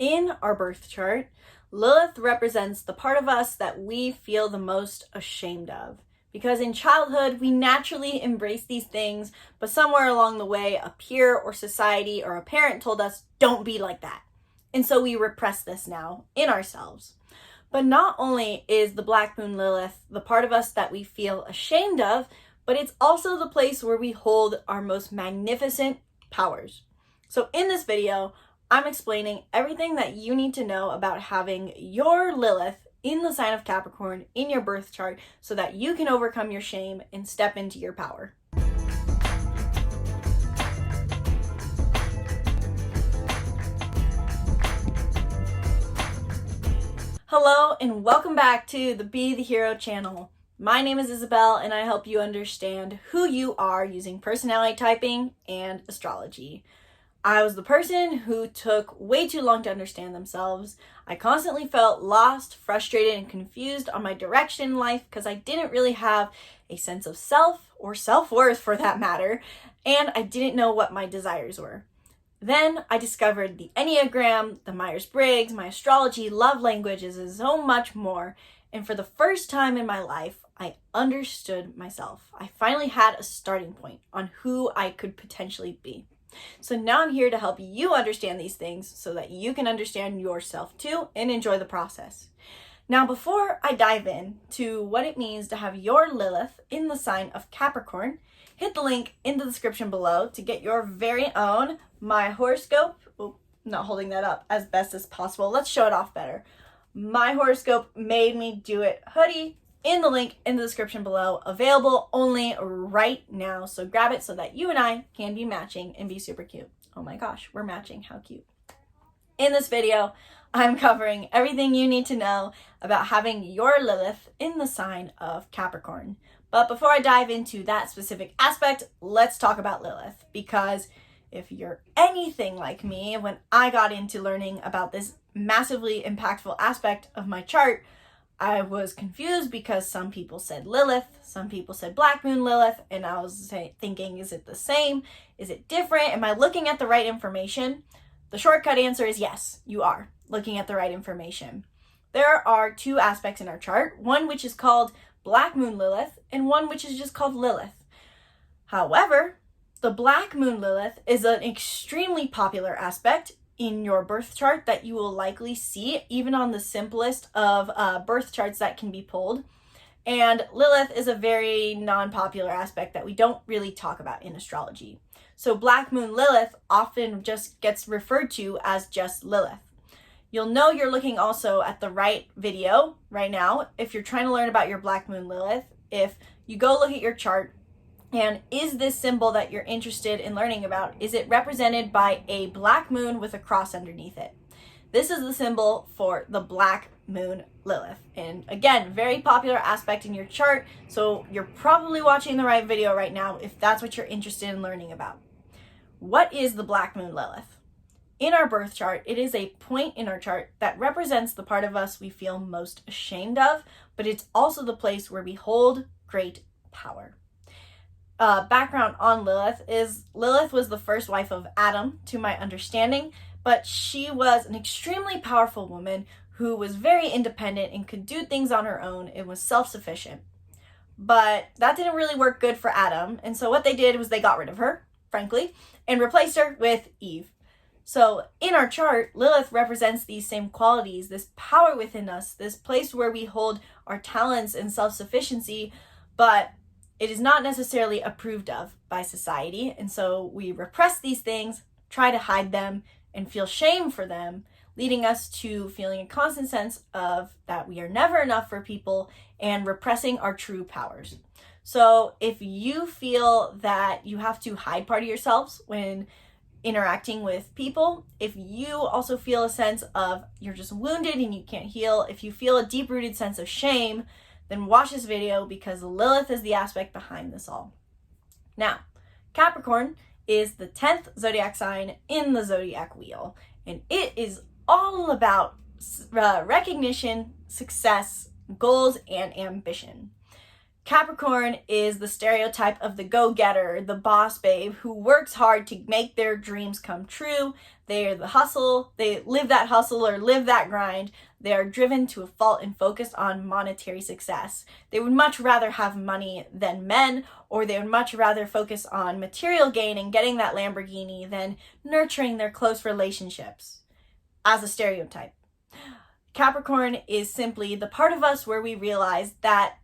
In our birth chart, Lilith represents the part of us that we feel the most ashamed of. Because in childhood, we naturally embrace these things, but somewhere along the way, a peer or society or a parent told us, don't be like that. And so we repress this now in ourselves. But not only is the Black Moon Lilith the part of us that we feel ashamed of, but it's also the place where we hold our most magnificent powers. So in this video, I'm explaining everything that you need to know about having your Lilith in the sign of Capricorn in your birth chart so that you can overcome your shame and step into your power. Hello and welcome back to the Be the Hero channel. My name is Isabelle and I help you understand who you are using personality typing and astrology. I was the person who took way too long to understand themselves. I constantly felt lost, frustrated, and confused on my direction in life because I didn't really have a sense of self or self-worth for that matter, and I didn't know what my desires were. Then I discovered the Enneagram, the Myers-Briggs, my astrology, love languages, and so much more. And for the first time in my life, I understood myself. I finally had a starting point on who I could potentially be. So now I'm here to help you understand these things so that you can understand yourself too and enjoy the process. Now, before I dive in to what it means to have your Lilith in the sign of Capricorn, hit the link in the description below to get your very own My Horoscope. Oh, not holding that up as best as possible. Let's show it off better. My Horoscope Made Me Do It hoodie in the link in the description below, available only right now. So grab it so that you and I can be matching and be super cute. Oh my gosh, we're matching, how cute. In this video, I'm covering everything you need to know about having your Lilith in the sign of Capricorn. But before I dive into that specific aspect, let's talk about Lilith, because if you're anything like me, when I got into learning about this massively impactful aspect of my chart, I was confused because some people said Lilith, some people said Black Moon Lilith, and I was thinking, is it the same? Is it different? Am I looking at the right information? The shortcut answer is yes, you are looking at the right information. There are two aspects in our chart, one which is called Black Moon Lilith and one which is just called Lilith. However, the Black Moon Lilith is an extremely popular aspect in your birth chart that you will likely see even on the simplest of birth charts that can be pulled. And Lilith is a very non-popular aspect that we don't really talk about in astrology. So Black Moon Lilith often just gets referred to as just Lilith. You'll know you're looking also at the right video right now if you're trying to learn about your Black Moon Lilith. If you go look at your chart, and is this symbol that you're interested in learning about, is it represented by a black moon with a cross underneath it? This is the symbol for the Black Moon Lilith. And again, very popular aspect in your chart, so you're probably watching the right video right now if that's what you're interested in learning about. What is the Black Moon Lilith? In our birth chart, it is a point in our chart that represents the part of us we feel most ashamed of, but it's also the place where we hold great power. Background on Lilith is Lilith was the first wife of Adam, to my understanding, but she was an extremely powerful woman who was very independent and could do things on her own and was self-sufficient. But that didn't really work good for Adam, and so what they did was they got rid of her, frankly, and replaced her with Eve. So in our chart, Lilith represents these same qualities, this power within us, this place where we hold our talents and self-sufficiency, but it is not necessarily approved of by society, and so we repress these things, try to hide them, and feel shame for them, leading us to feeling a constant sense of that we are never enough for people and repressing our true powers. So if you feel that you have to hide part of yourselves when interacting with people, if you also feel a sense of you're just wounded and you can't heal, if you feel a deep-rooted sense of shame, then watch this video because Lilith is the aspect behind this all. Now, Capricorn is the 10th zodiac sign in the zodiac wheel, and it is all about recognition, success, goals, and ambition. Capricorn is the stereotype of the go-getter, the boss babe who works hard to make their dreams come true. They are the hustle, they live that hustle or live that grind. They are driven to a fault and focused on monetary success. They would much rather have money than men, or they would much rather focus on material gain and getting that Lamborghini than nurturing their close relationships, as a stereotype. Capricorn is simply the part of us where we realize that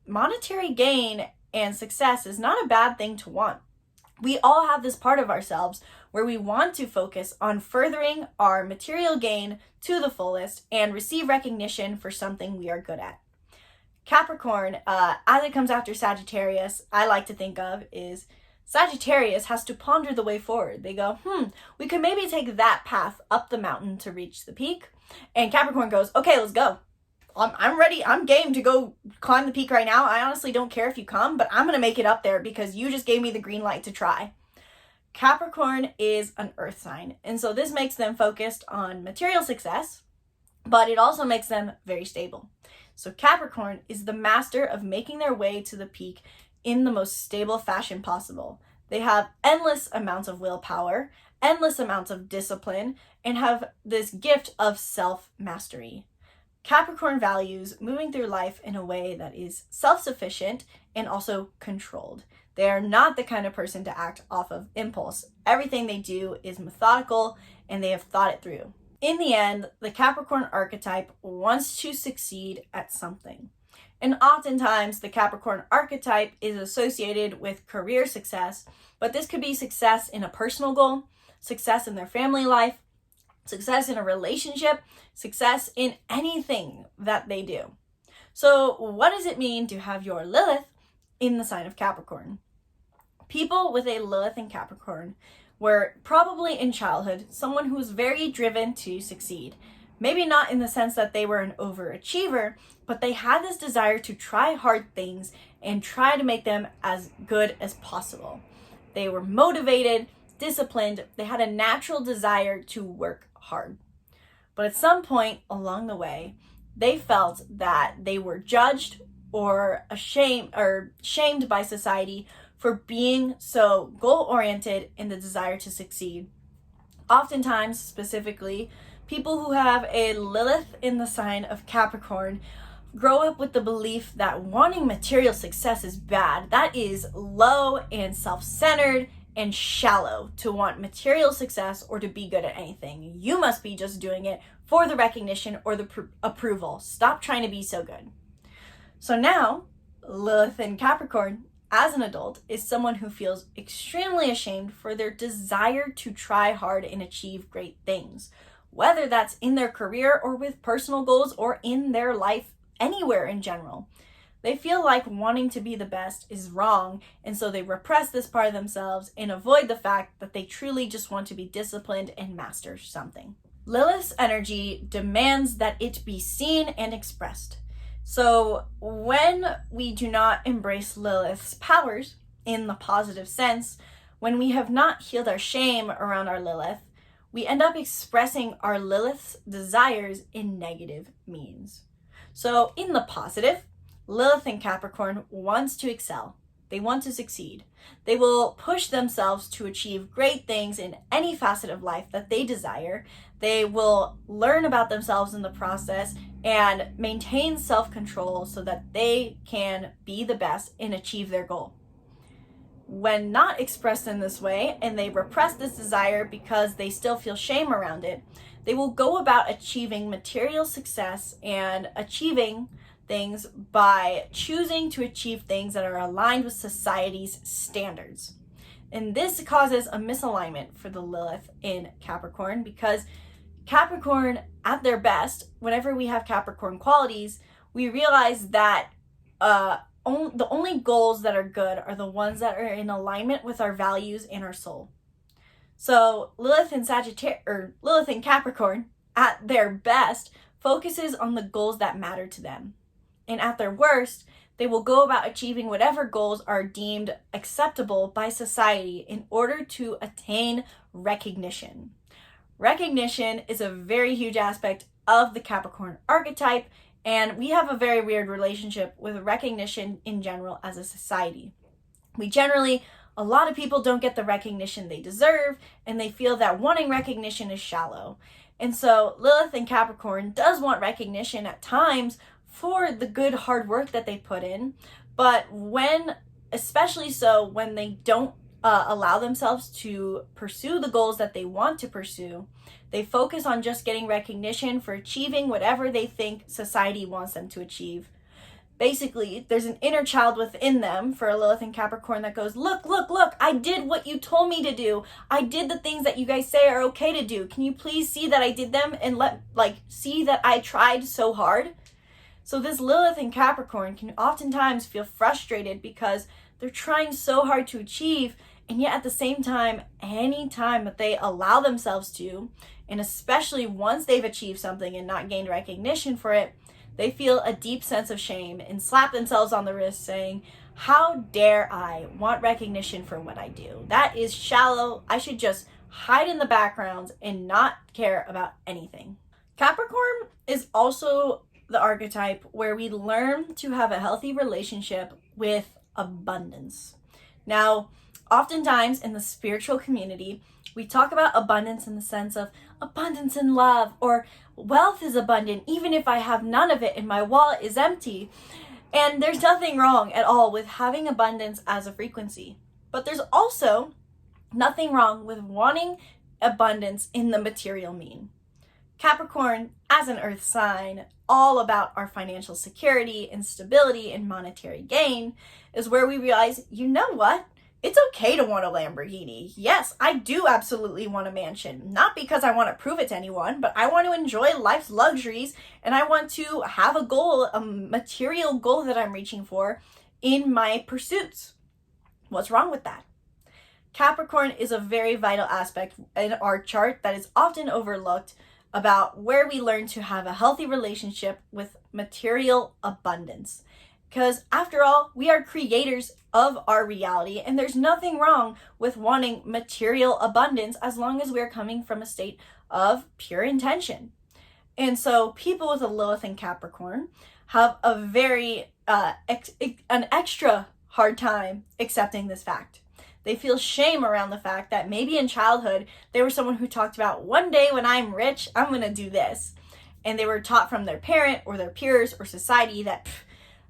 monetary gain and success is not a bad thing to want. We all have this part of ourselves where we want to focus on furthering our material gain to the fullest and receive recognition for something we are good at. Capricorn, as it comes after Sagittarius, I like to think of is Sagittarius has to ponder the way forward. They go, we could maybe take that path up the mountain to reach the peak. And Capricorn goes, okay, let's go. I'm ready. I'm game to go climb the peak right now. I honestly don't care if you come, but I'm going to make it up there because you just gave me the green light to try. Capricorn is an earth sign, and so this makes them focused on material success, but it also makes them very stable. So Capricorn is the master of making their way to the peak in the most stable fashion possible. They have endless amounts of willpower, endless amounts of discipline, and have this gift of self-mastery. Capricorn values moving through life in a way that is self-sufficient and also controlled. They are not the kind of person to act off of impulse. Everything they do is methodical and they have thought it through. In the end, the Capricorn archetype wants to succeed at something. And oftentimes, the Capricorn archetype is associated with career success, but this could be success in a personal goal, success in their family life, success in a relationship, success in anything that they do. So what does it mean to have your Lilith in the sign of Capricorn? People with a Lilith in Capricorn were probably in childhood someone who was very driven to succeed. Maybe not in the sense that they were an overachiever, but they had this desire to try hard things and try to make them as good as possible. They were motivated, disciplined, they had a natural desire to work hard. But at some point along the way, they felt that they were judged or shamed by society for being so goal-oriented in the desire to succeed. Oftentimes, specifically, people who have a Lilith in the sign of Capricorn grow up with the belief that wanting material success is bad. That is low and self-centered and shallow to want material success or to be good at anything. You must be just doing it for the recognition or the approval. Stop trying to be so good. So now, Lilith in Capricorn, as an adult, is someone who feels extremely ashamed for their desire to try hard and achieve great things, whether that's in their career or with personal goals or in their life anywhere in general. They feel like wanting to be the best is wrong, and so they repress this part of themselves and avoid the fact that they truly just want to be disciplined and master something. Lilith's energy demands that it be seen and expressed. So when we do not embrace Lilith's powers in the positive sense, when we have not healed our shame around our Lilith, we end up expressing our Lilith's desires in negative means. So in the positive, Lilith in Capricorn wants to excel. They want to succeed. They will push themselves to achieve great things in any facet of life that they desire. They will learn about themselves in the process and maintain self-control so that they can be the best and achieve their goal. When not expressed in this way, and they repress this desire because they still feel shame around it, they will go about achieving material success and achieving things by choosing to achieve things that are aligned with society's standards. And this causes a misalignment for the Lilith in Capricorn, because Capricorn, at their best, whenever we have Capricorn qualities, we realize that the only goals that are good are the ones that are in alignment with our values and our soul. So Lilith in Capricorn, at their best, focuses on the goals that matter to them. And at their worst, they will go about achieving whatever goals are deemed acceptable by society in order to attain recognition. Recognition is a very huge aspect of the Capricorn archetype, and we have a very weird relationship with recognition in general as a society. We generally a lot of people don't get the recognition they deserve, and they feel that wanting recognition is shallow. And so Lilith in Capricorn does want recognition at times for the good hard work that they put in, but especially so when they don't allow themselves to pursue the goals that they want to pursue, they focus on just getting recognition for achieving whatever they think society wants them to achieve. Basically, there's an inner child within them for a Lilith in Capricorn that goes, look, I did what you told me to do. I did the things that you guys say are okay to do. Can you please see that I did them and see that I tried so hard? So this Lilith in Capricorn can oftentimes feel frustrated because they're trying so hard to achieve, and yet at the same time, any time that they allow themselves to, and especially once they've achieved something and not gained recognition for it, they feel a deep sense of shame and slap themselves on the wrist saying, how dare I want recognition for what I do? That is shallow. I should just hide in the background and not care about anything. Capricorn is also the archetype where we learn to have a healthy relationship with abundance. Now, oftentimes in the spiritual community, we talk about abundance in the sense of abundance in love, or wealth is abundant even if I have none of it and my wallet is empty. And there's nothing wrong at all with having abundance as a frequency. But there's also nothing wrong with wanting abundance in the material mean. Capricorn, as an earth sign, all about our financial security and stability and monetary gain, is where we realize, you know what? It's okay to want a Lamborghini. Yes, I do absolutely want a mansion. Not because I want to prove it to anyone, but I want to enjoy life's luxuries, and I want to have a goal, a material goal that I'm reaching for in my pursuits. What's wrong with that? Capricorn is a very vital aspect in our chart that is often overlooked about where we learn to have a healthy relationship with material abundance. Because after all, we are creators of our reality, and there's nothing wrong with wanting material abundance as long as we're coming from a state of pure intention. And so people with a Lilith in Capricorn have a very, an extra hard time accepting this fact. They feel shame around the fact that maybe in childhood, they were someone who talked about, one day when I'm rich, I'm going to do this. And they were taught from their parent or their peers or society that,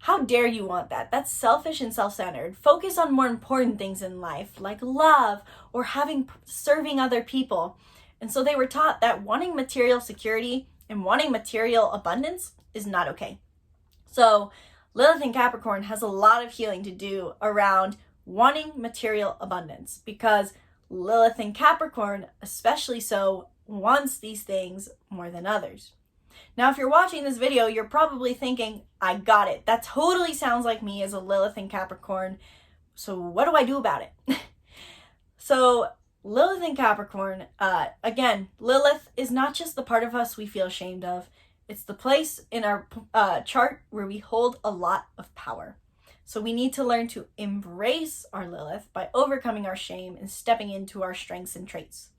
how dare you want that? That's selfish and self-centered. Focus on more important things in life, like love or serving other people. And so they were taught that wanting material security and wanting material abundance is not okay. So Lilith in Capricorn has a lot of healing to do around wanting material abundance, because Lilith in Capricorn, especially so, wants these things more than others. Now, if you're watching this video, you're probably thinking, I got it. That totally sounds like me as a Lilith in Capricorn. So what do I do about it? So Lilith in Capricorn, again, Lilith is not just the part of us we feel ashamed of. It's the place in our chart where we hold a lot of power. So we need to learn to embrace our Lilith by overcoming our shame and stepping into our strengths and traits.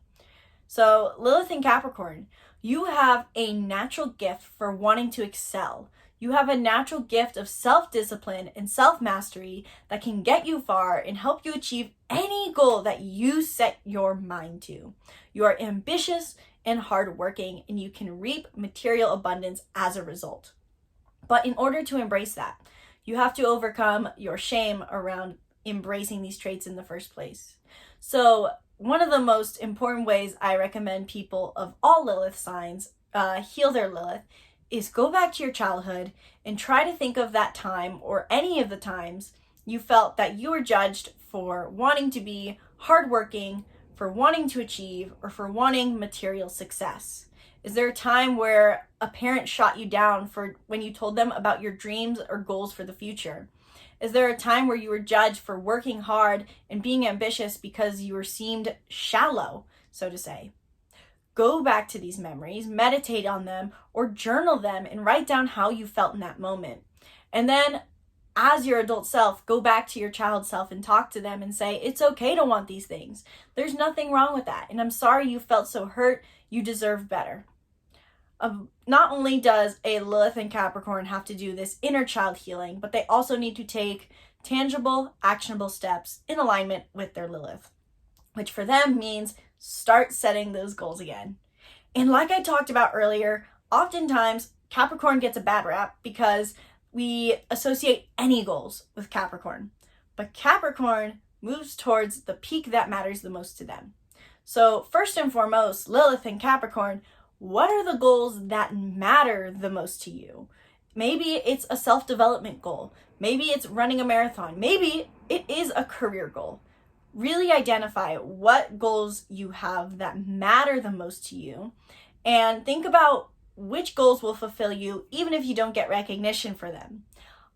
So Lilith in Capricorn, you have a natural gift for wanting to excel. You have a natural gift of self-discipline and self-mastery that can get you far and help you achieve any goal that you set your mind to. You are ambitious and hardworking, and you can reap material abundance as a result. But in order to embrace that, you have to overcome your shame around embracing these traits in the first place. So one of the most important ways I recommend people of all Lilith signs heal their Lilith is go back to your childhood and try to think of that time or any of the times you felt that you were judged for wanting to be hardworking, for wanting to achieve, or for wanting material success. Is there a time where a parent shot you down for when you told them about your dreams or goals for the future? Is there a time where you were judged for working hard and being ambitious because you were seemed shallow, so to say? Go back to these memories, meditate on them, or journal them and write down how you felt in that moment. And then, as your adult self, go back to your child self and talk to them and say, it's okay to want these things. There's nothing wrong with that. And I'm sorry you felt so hurt. You deserve better. Not only does a Lilith in Capricorn have to do this inner child healing, but they also need to take tangible, actionable steps in alignment with their Lilith, which for them means start setting those goals again. And like I talked about earlier, oftentimes Capricorn gets a bad rap because we associate any goals with Capricorn. But Capricorn moves towards the peak that matters the most to them. So first and foremost, Lilith and Capricorn, what are the goals that matter the most to you? Maybe it's a self-development goal. Maybe it's running a marathon. Maybe it is a career goal. Really identify what goals you have that matter the most to you, and think about which goals will fulfill you even if you don't get recognition for them.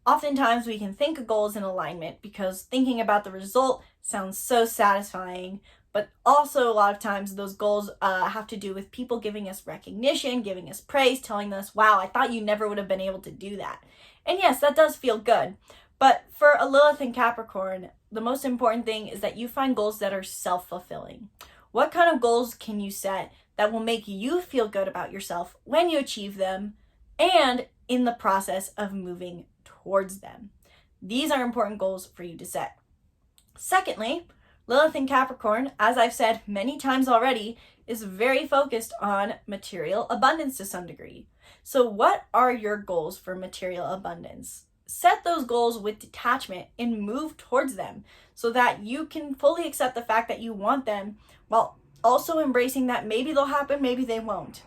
Oftentimes we can think of goals in alignment because thinking about the result sounds so satisfying, but also a lot of times those goals have to do with people giving us recognition, giving us praise, telling us, wow, I thought you never would have been able to do that. And yes, that does feel good. But for a Lilith and Capricorn, the most important thing is that you find goals that are self-fulfilling. What kind of goals can you set that will make you feel good about yourself when you achieve them and in the process of moving towards them? These are important goals for you to set. Secondly, Lilith and Capricorn, as I've said many times already, is very focused on material abundance to some degree. So what are your goals for material abundance? Set those goals with detachment and move towards them so that you can fully accept the fact that you want them while also embracing that maybe they'll happen, maybe they won't.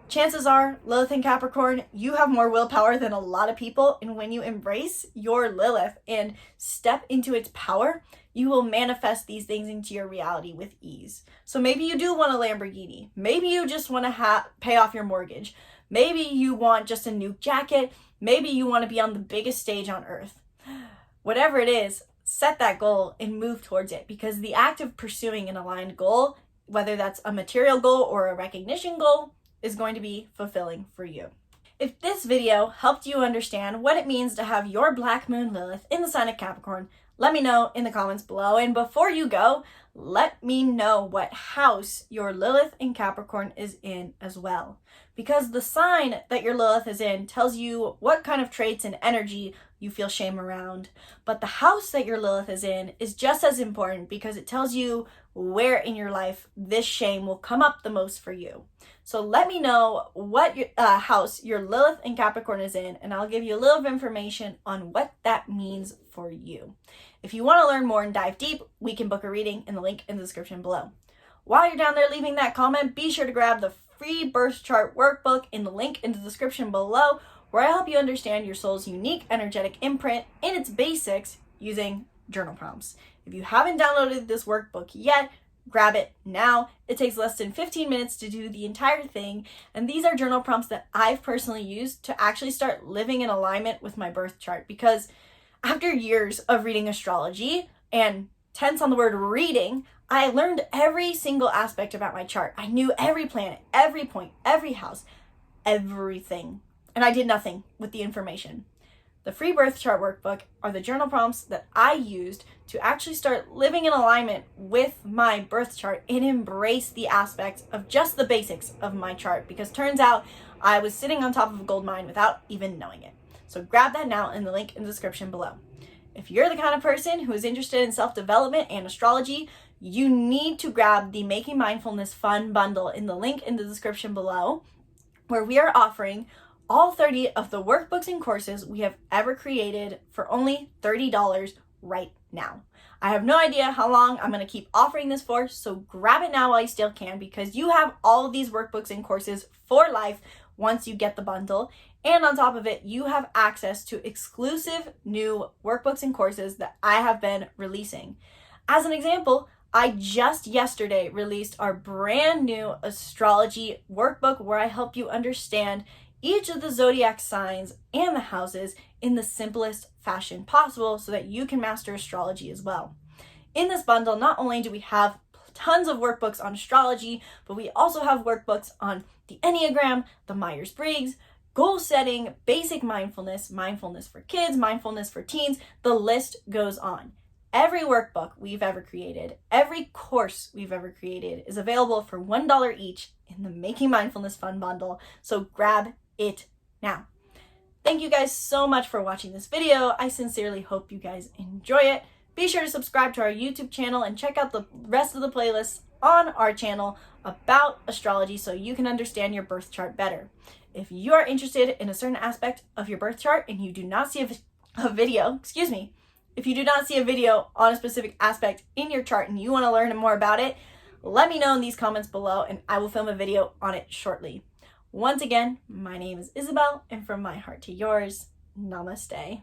Chances are, Lilith and Capricorn, you have more willpower than a lot of people, and when you embrace your Lilith and step into its power, you will manifest these things into your reality with ease. So maybe you do want a Lamborghini. Maybe you just want to pay off your mortgage. Maybe you want just a new jacket. Maybe you want to be on the biggest stage on earth. Whatever it is, set that goal and move towards it, because the act of pursuing an aligned goal, whether that's a material goal or a recognition goal, is going to be fulfilling for you. If this video helped you understand what it means to have your Black Moon Lilith in the sign of Capricorn, let me know in the comments below. And before you go, let me know what house your Lilith in Capricorn is in as well. Because the sign that your Lilith is in tells you what kind of traits and energy you feel shame around. But the house that your Lilith is in is just as important because it tells you where in your life this shame will come up the most for you. So let me know what house your Lilith in Capricorn is in, and I'll give you a little information on what that means for you. If you want to learn more and dive deep, we can book a reading in the link in the description below. While you're down there leaving that comment, be sure to grab the free birth chart workbook in the link in the description below, where I help you understand your soul's unique energetic imprint in its basics using journal prompts. If you haven't downloaded this workbook yet, grab it now. It takes less than 15 minutes to do the entire thing, and these are journal prompts that I've personally used to actually start living in alignment with my birth chart, because after years of reading astrology, and tense on the word reading, I learned every single aspect about my chart. I knew every planet, every point, every house, everything, and I did nothing with the information. The free birth chart workbook are the journal prompts that I used to actually start living in alignment with my birth chart and embrace the aspects of just the basics of my chart, because turns out I was sitting on top of a gold mine without even knowing it. So grab that now in the link in the description below. If you're the kind of person who is interested in self-development and astrology, you need to grab the Making Mindfulness Fun bundle in the link in the description below, where we are offering all 30 of the workbooks and courses we have ever created for only $30 right now. I have no idea how long I'm going to keep offering this for, so grab it now while you still can, because you have all of these workbooks and courses for life once you get the bundle. And on top of it, you have access to exclusive new workbooks and courses that I have been releasing. As an example, I just yesterday released our brand new astrology workbook, where I help you understand each of the zodiac signs and the houses in the simplest fashion possible so that you can master astrology as well. In this bundle, not only do we have tons of workbooks on astrology, but we also have workbooks on the Enneagram, the Myers-Briggs, goal setting, basic mindfulness, mindfulness for kids, mindfulness for teens, the list goes on. Every workbook we've ever created, every course we've ever created is available for $1 each in the Making Mindfulness Fun bundle, so grab it now. Thank you guys so much for watching this video. I sincerely hope you guys enjoy it. Be sure to subscribe to our YouTube channel and check out the rest of the playlists on our channel about astrology so you can understand your birth chart better. If you are interested in a certain aspect of your birth chart and you do not see a video on a specific aspect in your chart and you want to learn more about it, let me know in these comments below and I will film a video on it shortly. Once again, my name is Isabelle, and from my heart to yours, namaste.